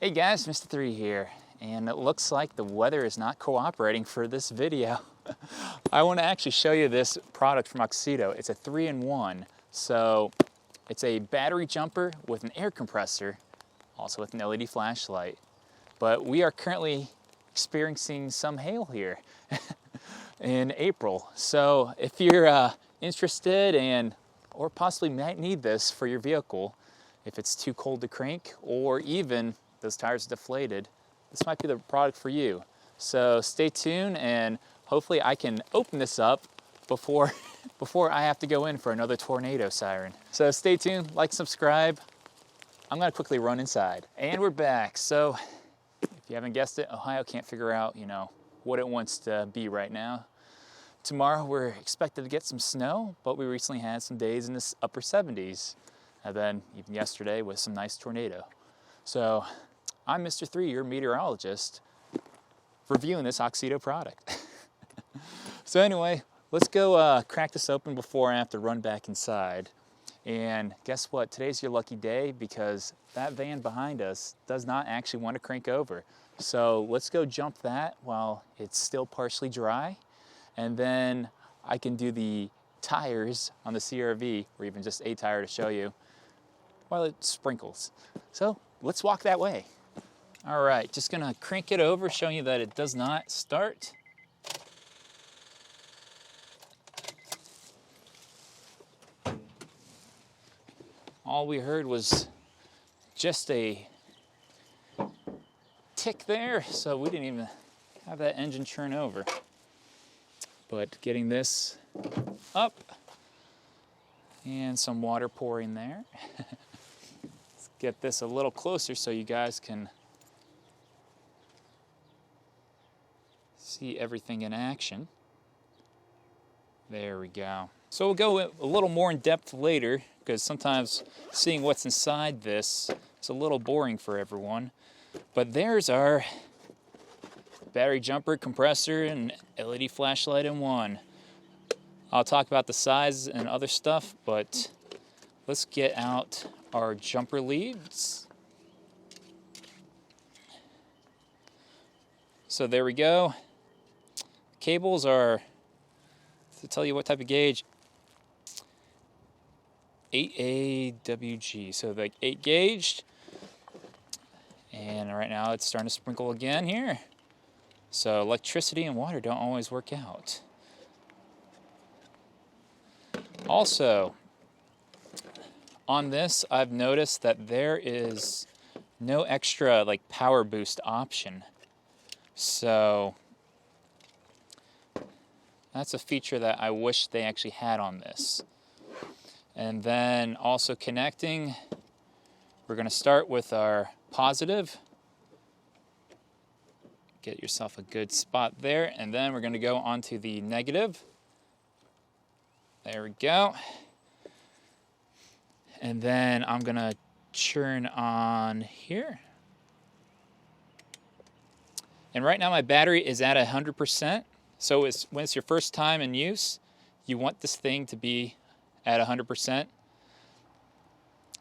Hey guys, Mr.III here, and it looks like the weather is not cooperating for this video. I want to actually show you this product from Auxito. It's a 3-in-1, so it's a battery jumper with an air compressor, also with an LED flashlight. But we are currently experiencing some hail here in April, so if you're interested or possibly might need this for your vehicle, if it's too cold to crank or even those tires are deflated, this might be the product for you. So stay tuned and hopefully I can open this up before I have to go in for another tornado siren. So stay tuned, like, subscribe. I'm gonna quickly run inside. And we're back. So if you haven't guessed it, Ohio can't figure out, what it wants to be right now. Tomorrow we're expected to get some snow, but we recently had some days in the upper 70s. And then even yesterday was some nice tornado. So I'm Mr.III, your meteorologist, reviewing this Auxito product. So anyway, let's go crack this open before I have to run back inside. And guess what? Today's your lucky day because that van behind us does not actually want to crank over. So let's go jump that while it's still partially dry. And then I can do the tires on the CRV, or even just a tire to show you, while it sprinkles. So let's walk that way. All right, just gonna crank it over, showing you that it does not start. All we heard was just a tick there, so we didn't even have that engine churn over. But getting this up and some water pouring there. Let's get this a little closer so you guys can see everything in action. There we go. So we'll go a little more in depth later because sometimes seeing what's inside this is a little boring for everyone. But there's our battery jumper, compressor, and LED flashlight in one. I'll talk about the size and other stuff, but let's get out our jumper leads. So there we go. Cables are, to tell you what type of gauge, 8AWG, so like 8 gauged. And right now it's starting to sprinkle again here. So electricity and water don't always work out. Also, on this, I've noticed that there is no extra power boost option. So that's a feature that I wish they actually had on this. And then also connecting, we're going to start with our positive. Get yourself a good spot there, and then we're going to go onto the negative. There we go. And then I'm going to turn on here. And right now my battery is at 100%. So when it's your first time in use, you want this thing to be at 100%.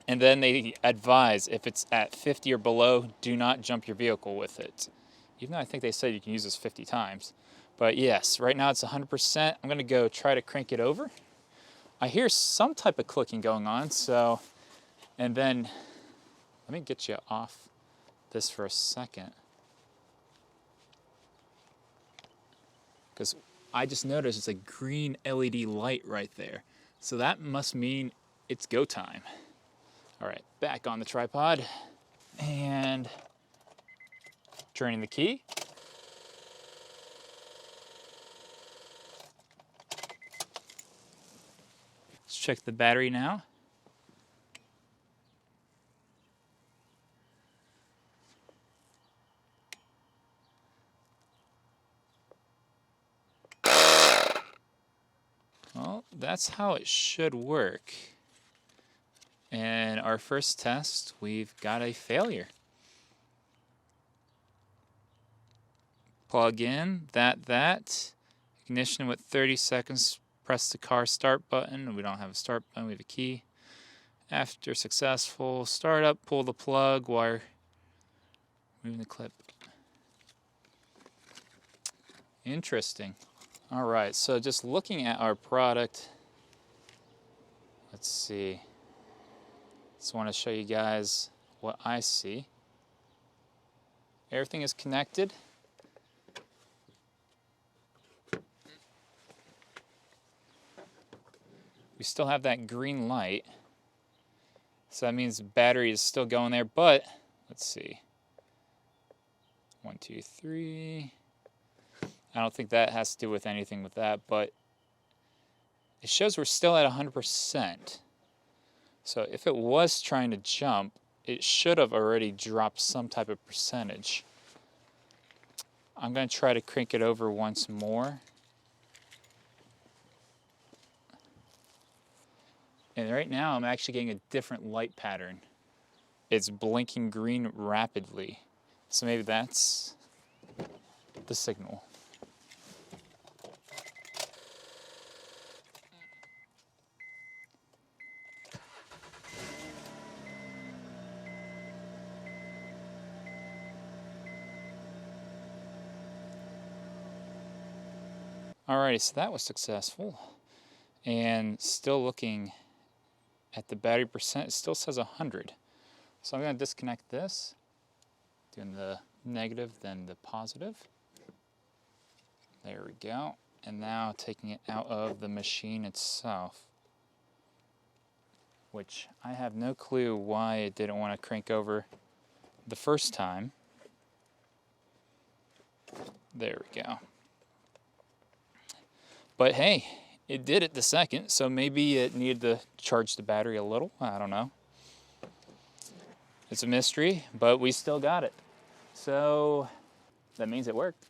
And then they advise if it's at 50 or below, do not jump your vehicle with it. Even though I think they said you can use this 50 times. But yes, right now it's 100%. I'm gonna go try to crank it over. I hear some type of clicking going on, so, and then, let me get you off this for a second. Because I just noticed it's a green LED light right there. So that must mean it's go time. All right, back on the tripod and turning the key. Let's check the battery now. Well, that's how it should work. And our first test, we've got a failure. Plug in, that. Ignition with 30 seconds, press the car start button. We don't have a start button, we have a key. After successful startup, pull the plug, wire Moving the clip. Interesting. All right, so just looking at our product, let's see. Just want to show you guys what I see. Everything is connected. We still have that green light. So that means the battery is still going there, but let's see. 1, 2, 3. I don't think that has to do with anything with that, but it shows we're still at 100%. So if it was trying to jump, it should have already dropped some type of percentage. I'm going to try to crank it over once more. And right now I'm actually getting a different light pattern. It's blinking green rapidly. So maybe that's the signal. Alrighty, so that was successful. And still looking at the battery percent, it still says 100. So I'm going to disconnect this, doing the negative, then the positive. There we go. And now taking it out of the machine itself, which I have no clue why it didn't want to crank over the first time. There we go. But hey, it did it the second, so maybe it needed to charge the battery a little. I don't know. It's a mystery, but we still got it. So that means it worked.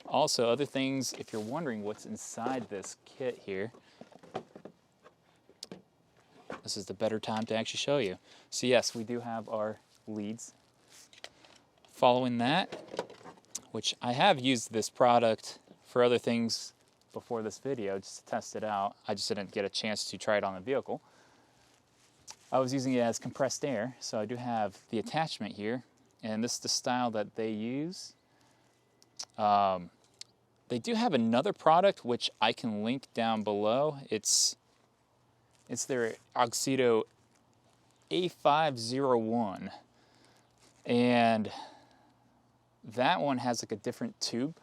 Also, other things, if you're wondering what's inside this kit here, this is the better time to actually show you. So yes, we do have our leads. Following that, which I have used this product for other things before this video just to test it out. I just didn't get a chance to try it on the vehicle. I was using it as compressed air, so I do have the attachment here, and this is the style that they use. They do have another product which I can link down below. It's their Auxito A501, and that one has like a different tube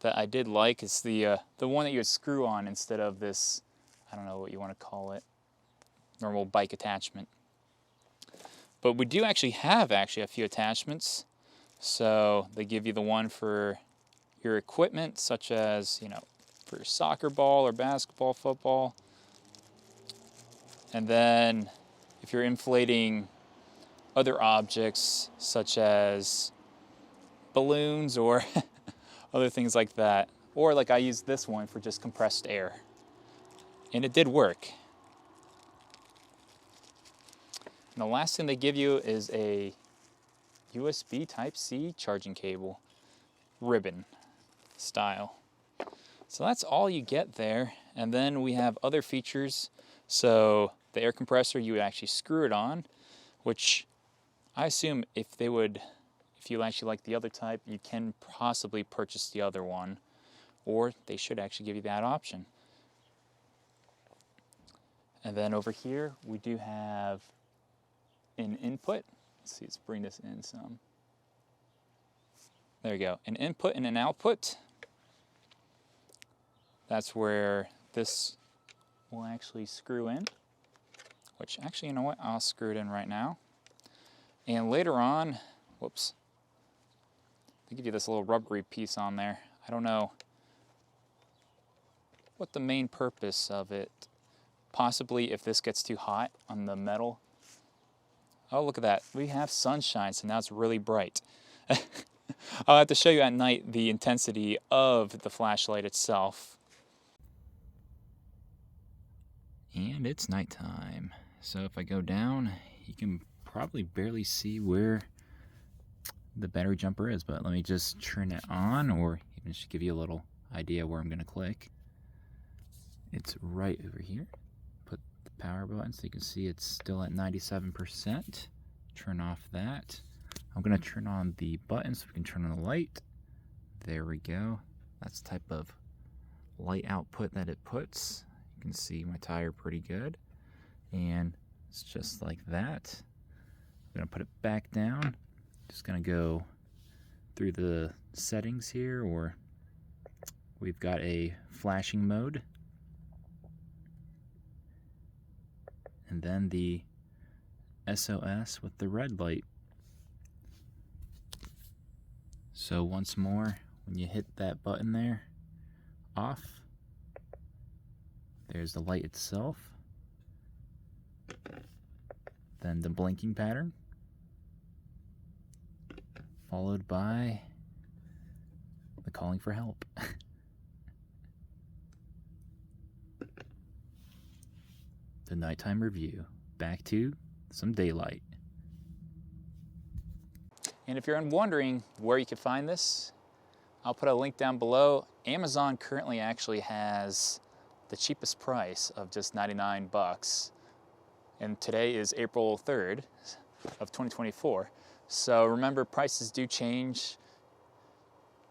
that I did like. It's the one that you would screw on instead of this, I don't know what you want to call it, normal bike attachment. But we do actually have a few attachments. So they give you the one for your equipment, such as, you know, for your soccer ball or basketball, football. And then if you're inflating other objects, such as balloons or other things like that. Or like I used this one for just compressed air. And it did work. And the last thing they give you is a USB Type-C charging cable, ribbon style. So that's all you get there. And then we have other features. So the air compressor, you would actually screw it on, which I assume if you actually like the other type, you can possibly purchase the other one, or they should actually give you that option. And then over here, we do have an input. Let's see, let's bring this in some. There you go, an input and an output. That's where this will actually screw in, which actually, you know what, I'll screw it in right now. And later on, whoops, they give you this little rubbery piece on there. I don't know what the main purpose of it, possibly if this gets too hot on the metal. Oh, look at that. We have sunshine, so now it's really bright. I'll have to show you at night the intensity of the flashlight itself. And it's nighttime. So if I go down, you can probably barely see where the battery jumper is, but let me just turn it on, or even just give you a little idea where I'm going to click. It's right over here. Put the power button, so you can see it's still at 97%. Turn off that. I'm going to turn on the button so we can turn on the light. There we go. That's the type of light output that it puts. You can see my tire pretty good. And it's just like that. I'm going to put it back down. Just going to go through the settings here, or we've got a flashing mode. And then the SOS with the red light. So once more, when you hit that button there, off, there's the light itself. Then the blinking pattern, followed by the calling for help. The nighttime review. Back to some daylight. And if you're wondering where you can find this, I'll put a link down below. Amazon currently actually has the cheapest price of just 99 bucks. And today is April 3rd of 2024. So remember, prices do change.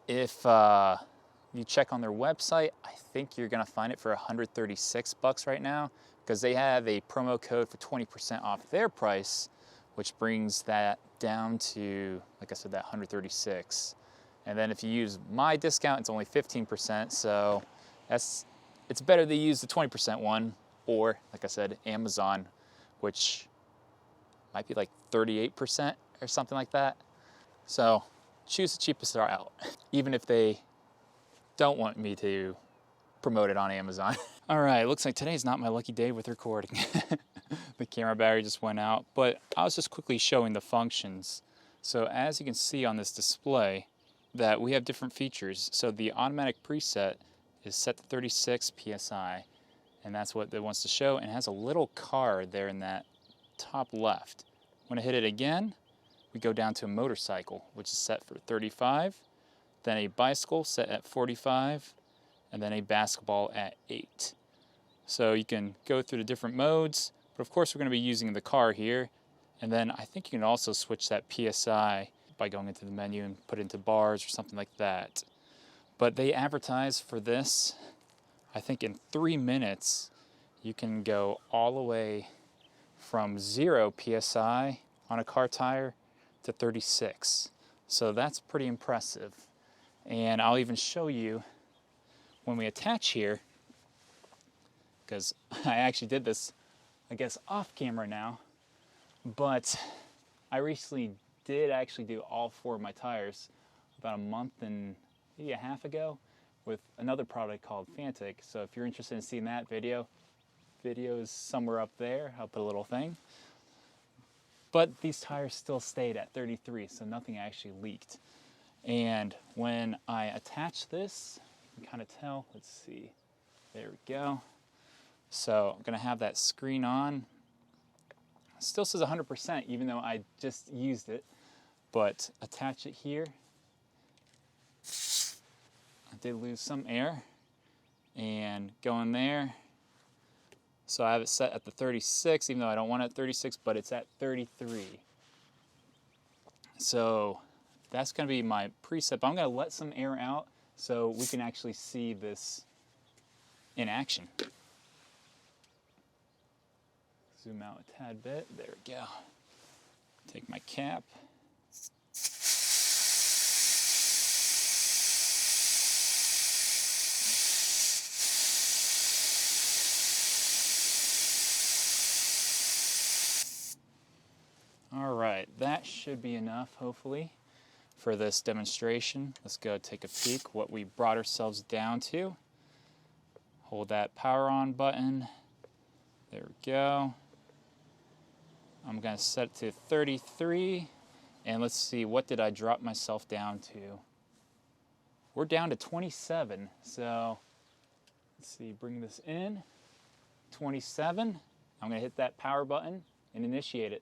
If you check on their website, I think you're gonna find it for 136 bucks right now, because they have a promo code for 20% off their price, which brings that down to, like I said, that 136. And then if you use my discount, it's only 15%. So it's better to use the 20% one, or like I said, Amazon, which might be like 38% or something like that. So choose the cheapest out, even if they don't want me to promote it on Amazon. All right, looks like today's not my lucky day with recording. The camera battery just went out, but I was just quickly showing the functions. So as you can see on this display, that we have different features. So the automatic preset is set to 36 PSI, and that's what it wants to show, and it has a little car there in that top left. When I hit it again, we go down to a motorcycle, which is set for 35, then a bicycle set at 45, and then a basketball at 8. So you can go through the different modes, but of course we're going to be using the car here, and then I think you can also switch that PSI by going into the menu and put it into bars or something like that. But they advertise for this, I think in 3 minutes, you can go all the way from 0 PSI on a car tire to 36. So that's pretty impressive. And I'll even show you when we attach here, because I actually did this, I guess, off camera now, but I recently did actually do all 4 of my tires about a month and maybe a half ago with another product called Fantic. So if you're interested in seeing that video is somewhere up there. I'll put a little thing. But these tires still stayed at 33, so nothing actually leaked. And when I attach this, you can kind of tell, let's see, there we go. So I'm gonna have that screen on. It still says 100%, even though I just used it. But attach it here. I did lose some air, and go in there. So I have it set at the 36, even though I don't want it at 36, but it's at 33. So that's gonna be my preset, but I'm gonna let some air out so we can actually see this in action. Zoom out a tad bit, there we go. Take my cap. All right, that should be enough, hopefully, for this demonstration. Let's go take a peek what we brought ourselves down to. Hold that power on button. There we go. I'm gonna set it to 33, and let's see, what did I drop myself down to? We're down to 27, so let's see, bring this in. 27, I'm gonna hit that power button and initiate it.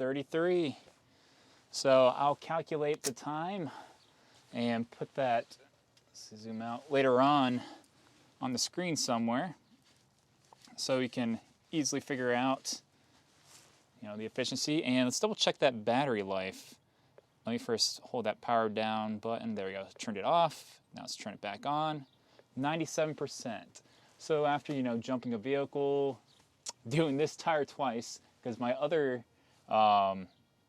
33. So I'll calculate the time and put that, let's zoom out, later on the screen somewhere so we can easily figure out, you know, the efficiency. And let's double check that battery life. Let me first hold that power down button. There we go. Turned it off. Now let's turn it back on. 97%. So after, you know, jumping a vehicle, doing this tire twice, because my other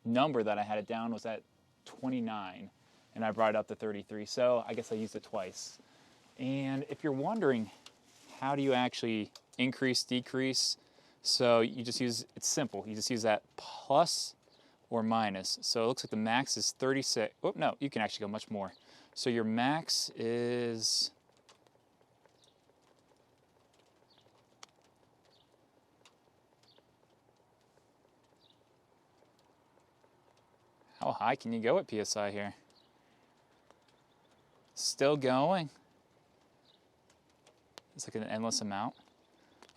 number that I had it down was at 29, and I brought it up to 33. So I guess I used it twice. And if you're wondering, how do you actually increase, decrease? So you just use, it's simple. You just use that plus or minus. So it looks like the max is 36. Oh, no, you can actually go much more. So your max is, how high can you go at PSI here? Still going. It's like an endless amount.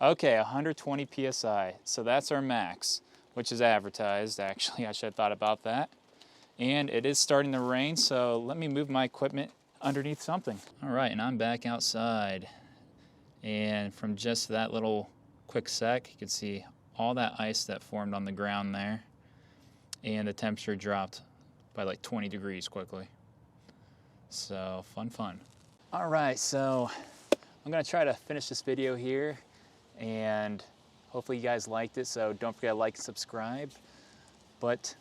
Okay, 120 PSI. So that's our max, which is advertised. Actually, I should have thought about that. And it is starting to rain, so let me move my equipment underneath something. All right, and I'm back outside. And from just that little quick sec, you can see all that ice that formed on the ground there. And the temperature dropped by like 20 degrees quickly. So fun. All right, so I'm gonna try to finish this video here, and hopefully you guys liked it. So don't forget to like and subscribe. But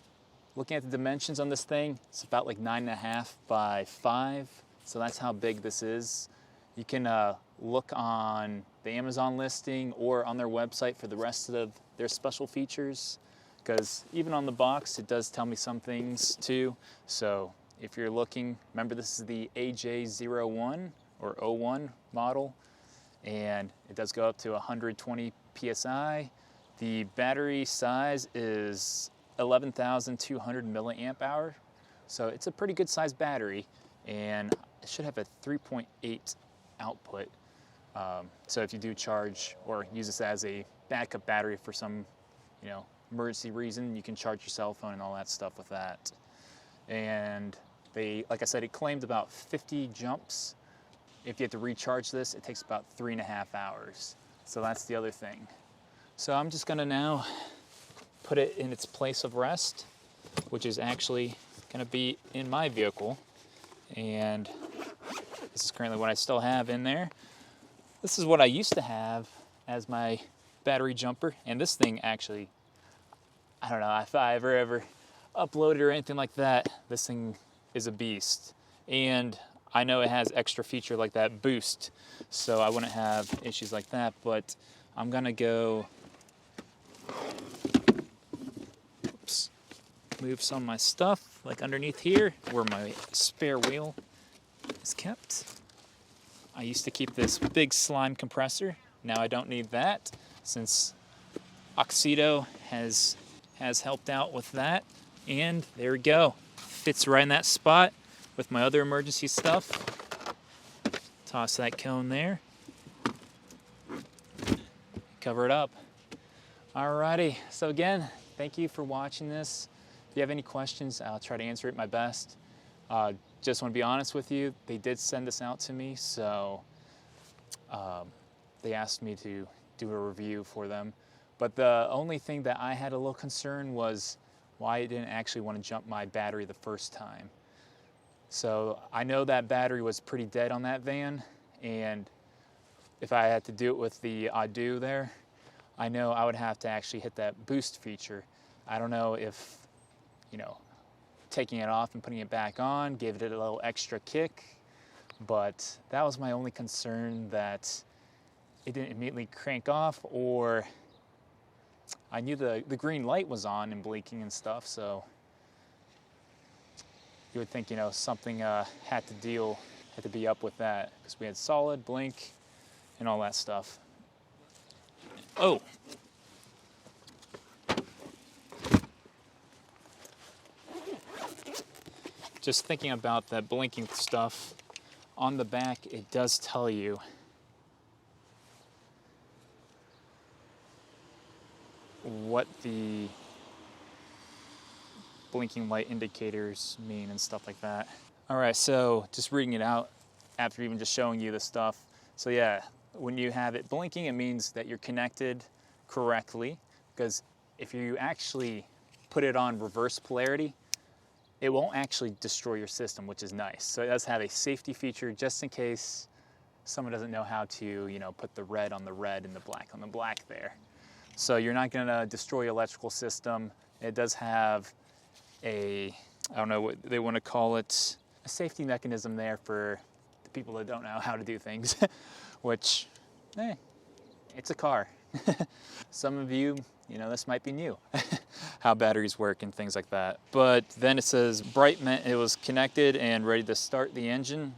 looking at the dimensions on this thing, it's about like 9.5 by 5. So that's how big this is. You can look on the Amazon listing or on their website for the rest of their special features, because even on the box it does tell me some things too. So if you're looking, remember this is the AJ01 or 01 model, and it does go up to 120 PSI. The battery size is 11,200 milliamp hour, so it's a pretty good sized battery, and it should have a 3.8 output. So if you do charge or use this as a backup battery for some, you know, emergency reason, you can charge your cell phone and all that stuff with that. And they, like I said, it claimed about 50 jumps. If you have to recharge this, it takes about 3.5 hours. So that's the other thing. So I'm just gonna now put it in its place of rest, which is actually gonna be in my vehicle. And this is currently what I still have in there. This is what I used to have as my battery jumper. And this thing actually, I don't know if I ever uploaded or anything like that, this thing is a beast. And I know it has extra feature like that boost, so I wouldn't have issues like that. But I'm gonna go, move some of my stuff like underneath here where my spare wheel is kept. I used to keep this big slime compressor. Now I don't need that, since Auxito has helped out with that. And there we go. Fits right in that spot with my other emergency stuff. Toss that cone there. Cover it up. Alrighty, so again, thank you for watching this. If you have any questions, I'll try to answer it my best. Just want to be honest with you, they did send this out to me, so they asked me to do a review for them. But the only thing that I had a little concern was why it didn't actually want to jump my battery the first time. So I know that battery was pretty dead on that van, and if I had to do it with the ADU there, I know I would have to actually hit that boost feature. I don't know if, you know, taking it off and putting it back on gave it a little extra kick, but that was my only concern, that it didn't immediately crank off, or I knew the green light was on and blinking and stuff, so you would think, you know, something had to be up with that, because we had solid, blink, and all that stuff. Oh! Just thinking about that blinking stuff, on the back it does tell you what the blinking light indicators mean and stuff like that. All right, so just reading it out after even just showing you the stuff. So yeah, when you have it blinking, it means that you're connected correctly, because if you actually put it on reverse polarity, it won't actually destroy your system, which is nice. So it does have a safety feature just in case someone doesn't know how to, put the red on the red and the black on the black there. So you're not gonna destroy your electrical system. It does have a, I don't know what they want to call it, a safety mechanism there for the people that don't know how to do things, which, hey, it's a car. Some of you, this might be new, how batteries work and things like that. But then it says bright meant it was connected and ready to start the engine.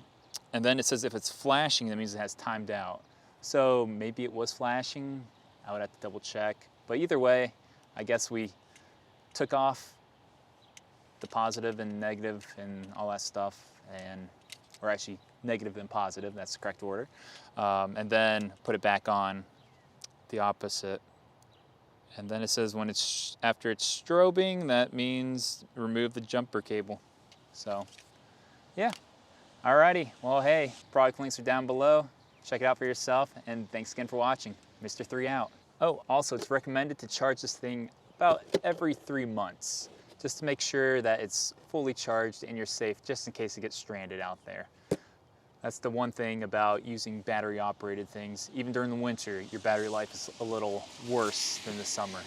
And then it says if it's flashing, that means it has timed out. So maybe it was flashing. I would have to double check. But either way, I guess we took off the positive and negative and all that stuff, or actually negative and positive, that's the correct order. And then put it back on the opposite. And then it says when it's after it's strobing, that means remove the jumper cable. So yeah, alrighty. Well, hey, product links are down below. Check it out for yourself, and thanks again for watching. Mr.III out. Oh, also, it's recommended to charge this thing about every 3 months, just to make sure that it's fully charged and you're safe, just in case it gets stranded out there. That's the one thing about using battery-operated things. Even during the winter, your battery life is a little worse than the summer.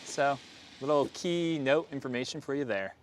So, little key note information for you there.